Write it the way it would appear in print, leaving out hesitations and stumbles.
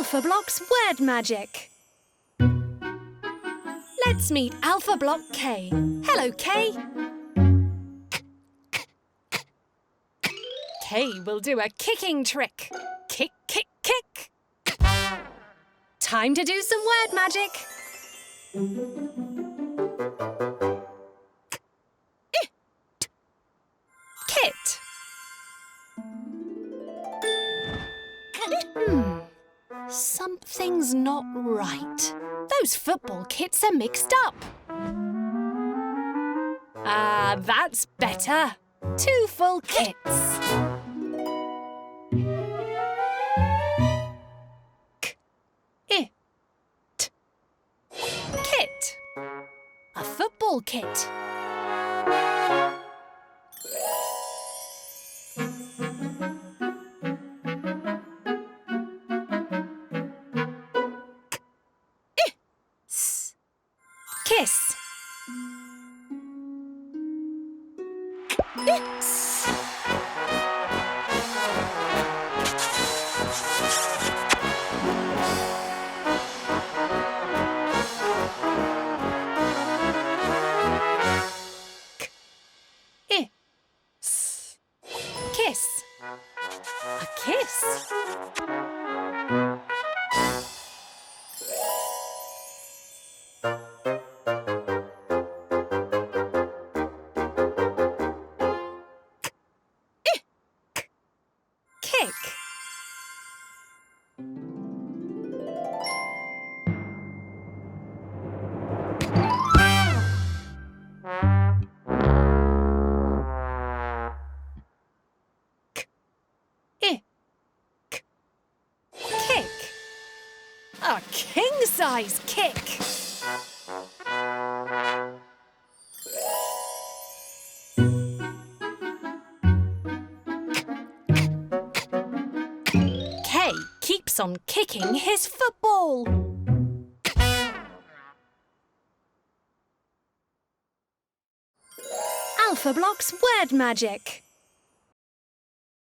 Alphablocks Word Magic. Let's meet Alphablock K. Hello, K. K will do a kicking trick. Kick, kick, kick. Time to do some word magic. Kit. Something's not right. Those football kits are mixed up. Ah, that's better. 2 full kits. Kit. A football kit. Kiss. Kiss. A kiss. Kick. Kick. A king-size kick. K keeps on kicking his football. Alphablocks Word Magic.